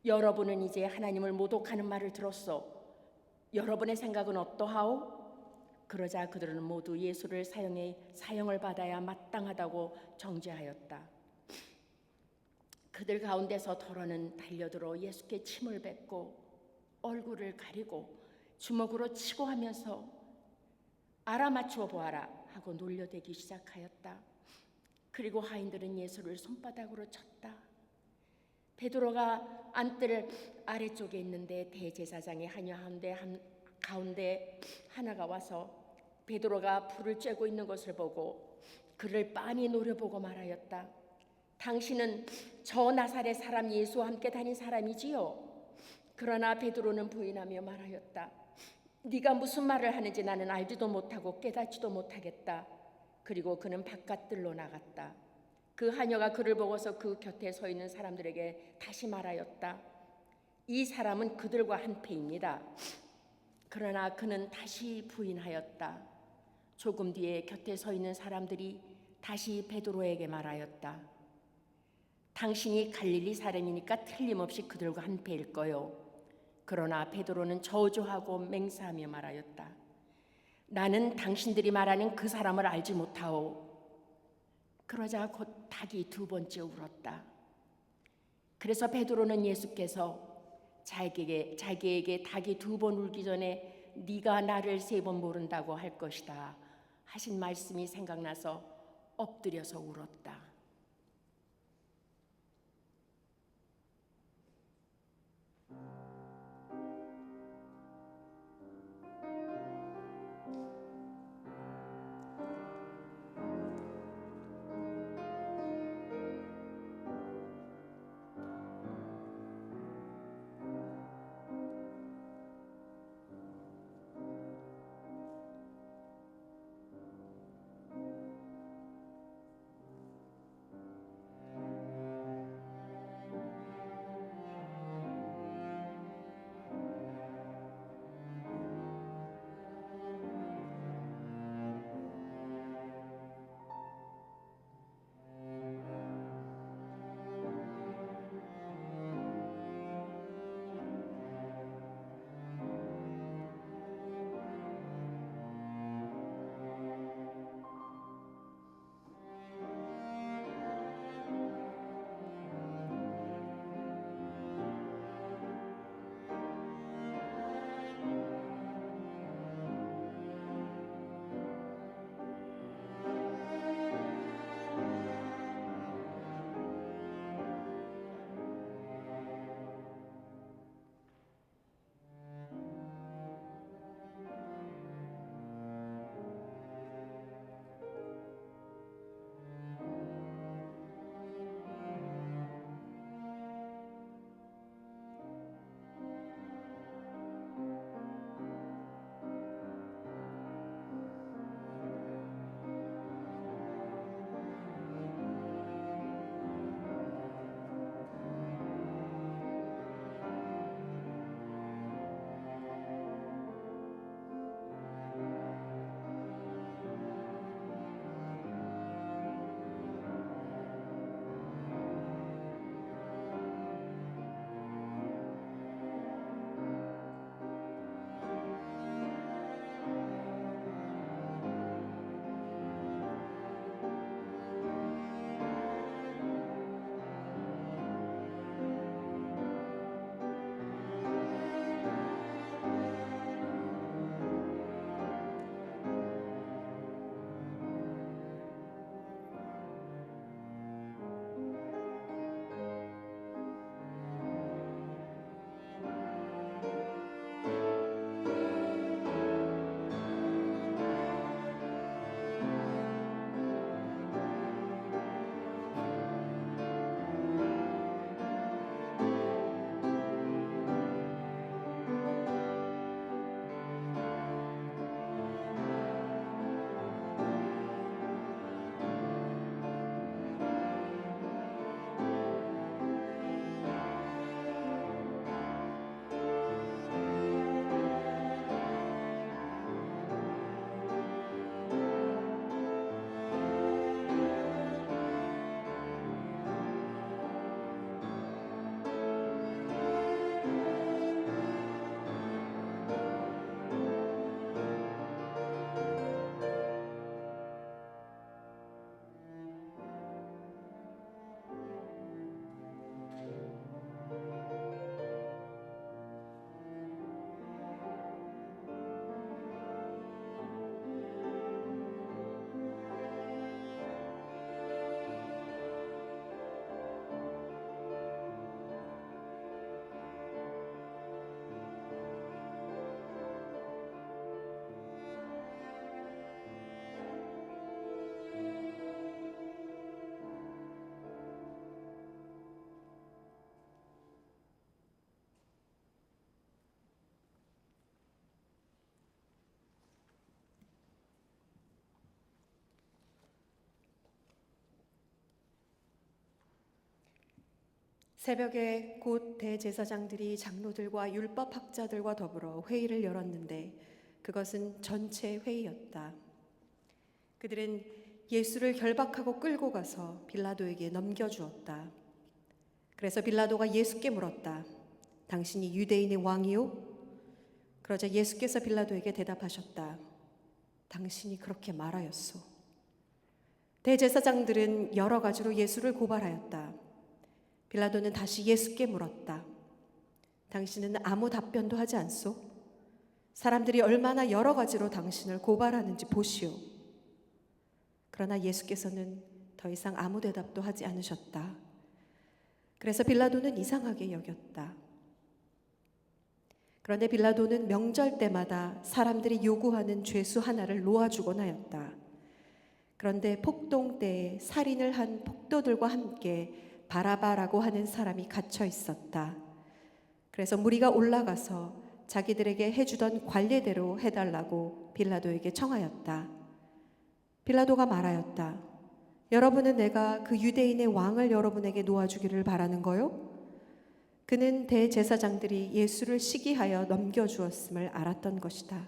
여러분은 이제 하나님을 모독하는 말을 들었소. 여러분의 생각은 어떠하오? 그러자 그들은 모두 예수를 사형을 받아야 마땅하다고 정죄하였다. 그들 가운데서 더러는 달려들어 예수께 침을 뱉고 얼굴을 가리고 주먹으로 치고 하면서 알아맞추어 보아라 하고 놀려대기 시작하였다. 그리고 하인들은 예수를 손바닥으로 쳤다. 베드로가 안뜰 아래쪽에 있는데 대제사장의 가운데 하나가 와서 베드로가 불을 쬐고 있는 것을 보고 그를 빤히 노려보고 말하였다. 당신은 저 나사렛 사람 예수와 함께 다닌 사람이지요? 그러나 베드로는 부인하며 말하였다. 네가 무슨 말을 하는지 나는 알지도 못하고 깨닫지도 못하겠다. 그리고 그는 바깥들로 나갔다. 그 하녀가 그를 보고서 그 곁에 서 있는 사람들에게 다시 말하였다. 이 사람은 그들과 한패입니다. 그러나 그는 다시 부인하였다. 조금 뒤에 곁에 서 있는 사람들이 다시 베드로에게 말하였다. 당신이 갈릴리 사람이니까 틀림없이 그들과 한패일 거요. 그러나 베드로는 저주하고 맹세하며 말하였다. 나는 당신들이 말하는 그 사람을 알지 못하오. 그러자 곧 닭이 두 번째 울었다. 그래서 베드로는 예수께서 자기에게 닭이 두 번 울기 전에 네가 나를 3번 모른다고 할 것이다 하신 말씀이 생각나서 엎드려서 울었다. 새벽에 곧 대제사장들이 장로들과 율법학자들과 더불어 회의를 열었는데 그것은 전체 회의였다. 그들은 예수를 결박하고 끌고 가서 빌라도에게 넘겨주었다. 그래서 빌라도가 예수께 물었다. 당신이 유대인의 왕이요? 그러자 예수께서 빌라도에게 대답하셨다. 당신이 그렇게 말하였소. 대제사장들은 여러 가지로 예수를 고발하였다. 빌라도는 다시 예수께 물었다. 당신은 아무 답변도 하지 않소? 사람들이 얼마나 여러 가지로 당신을 고발하는지 보시오. 그러나 예수께서는 더 이상 아무 대답도 하지 않으셨다. 그래서 빌라도는 이상하게 여겼다. 그런데 빌라도는 명절 때마다 사람들이 요구하는 죄수 하나를 놓아주곤 하였다. 그런데 폭동 때에 살인을 한 폭도들과 함께 바라바라고 하는 사람이 갇혀 있었다. 그래서 무리가 올라가서 자기들에게 해주던 관례대로 해달라고 빌라도에게 청하였다. 빌라도가 말하였다. 여러분은 내가 그 유대인의 왕을 여러분에게 놓아주기를 바라는 거요? 그는 대제사장들이 예수를 시기하여 넘겨주었음을 알았던 것이다.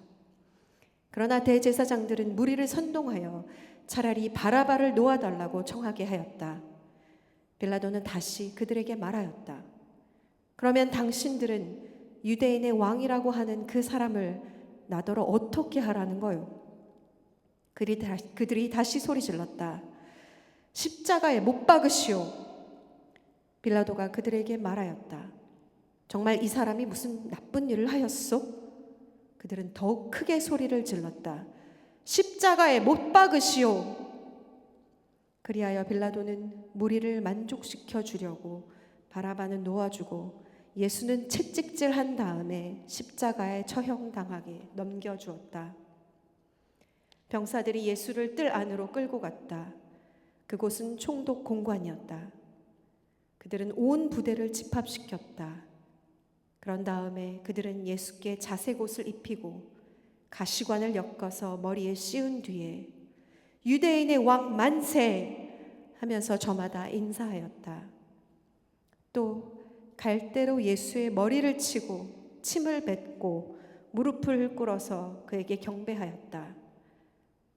그러나 대제사장들은 무리를 선동하여 차라리 바라바를 놓아달라고 청하게 하였다. 빌라도는 다시 그들에게 말하였다. 그러면 당신들은 유대인의 왕이라고 하는 그 사람을 나더러 어떻게 하라는 거요? 그들이 다시 소리질렀다. 십자가에 못 박으시오. 빌라도가 그들에게 말하였다. 정말 이 사람이 무슨 나쁜 일을 하였소? 그들은 더욱 크게 소리를 질렀다. 십자가에 못 박으시오. 그리하여 빌라도는 무리를 만족시켜 주려고 바라바는 놓아주고 예수는 채찍질한 다음에 십자가에 처형당하게 넘겨주었다. 병사들이 예수를 뜰 안으로 끌고 갔다. 그곳은 총독 공관이었다. 그들은 온 부대를 집합시켰다. 그런 다음에 그들은 예수께 자색옷을 입히고 가시관을 엮어서 머리에 씌운 뒤에 유대인의 왕 만세 하면서 저마다 인사하였다. 또 갈대로 예수의 머리를 치고 침을 뱉고 무릎을 꿇어서 그에게 경배하였다.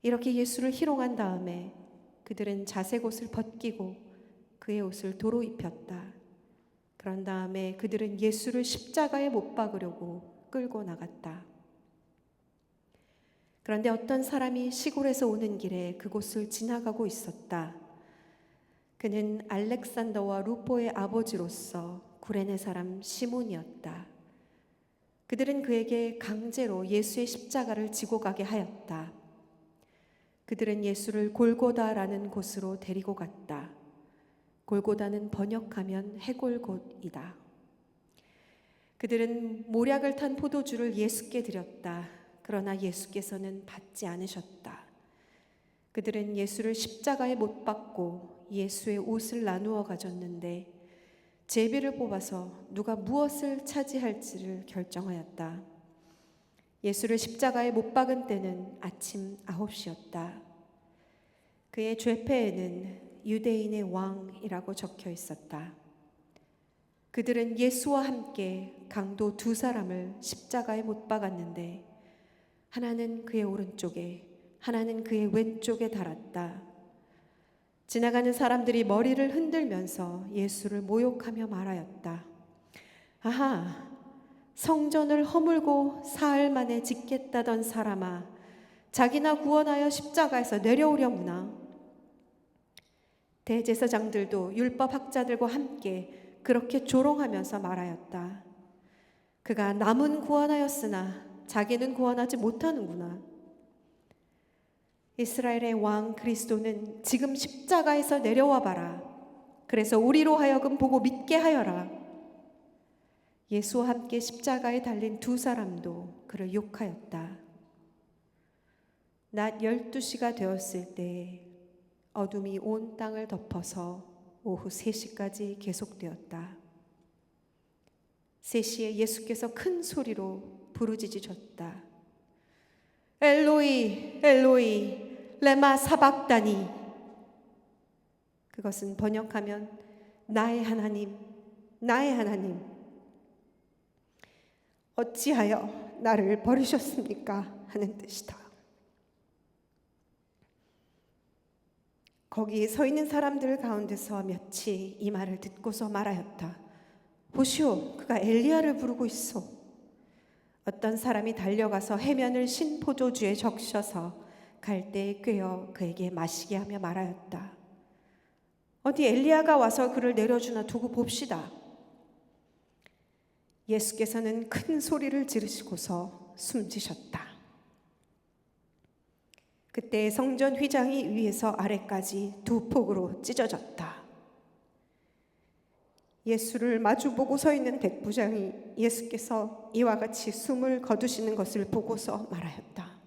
이렇게 예수를 희롱한 다음에 그들은 자색옷을 벗기고 그의 옷을 도로 입혔다. 그런 다음에 그들은 예수를 십자가에 못 박으려고 끌고 나갔다. 그런데 어떤 사람이 시골에서 오는 길에 그곳을 지나가고 있었다. 그는 알렉산더와 루포의 아버지로서 구레네 사람 시몬이었다. 그들은 그에게 강제로 예수의 십자가를 지고 가게 하였다. 그들은 예수를 골고다라는 곳으로 데리고 갔다. 골고다는 번역하면 해골곳이다. 그들은 모략을 탄 포도주를 예수께 드렸다. 그러나 예수께서는 받지 않으셨다. 그들은 예수를 십자가에 못 박고 예수의 옷을 나누어 가졌는데 제비를 뽑아서 누가 무엇을 차지할지를 결정하였다. 예수를 십자가에 못 박은 때는 아침 9시였다. 그의 죄패에는 유대인의 왕이라고 적혀 있었다. 그들은 예수와 함께 강도 두 사람을 십자가에 못 박았는데 하나는 그의 오른쪽에 하나는 그의 왼쪽에 달았다. 지나가는 사람들이 머리를 흔들면서 예수를 모욕하며 말하였다. 아하, 성전을 허물고 사흘 만에 짓겠다던 사람아, 자기나 구원하여 십자가에서 내려오려무나. 대제사장들도 율법학자들과 함께 그렇게 조롱하면서 말하였다. 그가 남은 구원하였으나 자기는 구원하지 못하는구나. 이스라엘의 왕 그리스도는 지금 십자가에서 내려와 봐라. 그래서 우리로 하여금 보고 믿게 하여라. 예수와 함께 십자가에 달린 두 사람도 그를 욕하였다. 낮 12시가 되었을 때 어둠이 온 땅을 덮어서 오후 3시까지 계속되었다. 3시에 예수께서 큰 소리로 부르짖으셨다. 엘로이 엘로이 레마 사박다니. 그것은 번역하면 나의 하나님 나의 하나님 어찌하여 나를 버리셨습니까? 하는 뜻이다. 거기 서 있는 사람들 가운데서 몇이 이 말을 듣고서 말하였다. 보시오, 그가 엘리야를 부르고 있어. 어떤 사람이 달려가서 해면을 신 포도주에 적셔서 갈대에 꿰어 그에게 마시게 하며 말하였다. 어디 엘리야가 와서 그를 내려주나 두고 봅시다. 예수께서는 큰 소리를 지르시고서 숨지셨다. 그때 성전 휘장이 위에서 아래까지 두 폭으로 찢어졌다. 예수를 마주보고 서 있는 백부장이 예수께서 이와 같이 숨을 거두시는 것을 보고서 말하였다.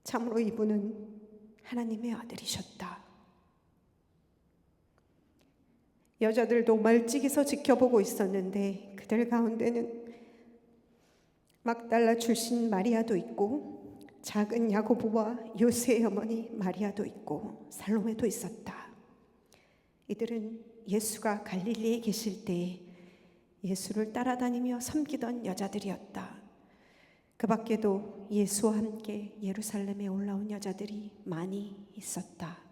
참으로 이분은 하나님의 아들이셨다. 여자들도 멀찍이서 지켜보고 있었는데 그들 가운데는 막달라 출신 마리아도 있고 작은 야고보와 요새의 어머니 마리아도 있고 살로메도 있었다. 이들은 예수가 갈릴리에 계실 때 예수를 따라다니며 섬기던 여자들이었다. 그 밖에도 예수와 함께 예루살렘에 올라온 여자들이 많이 있었다.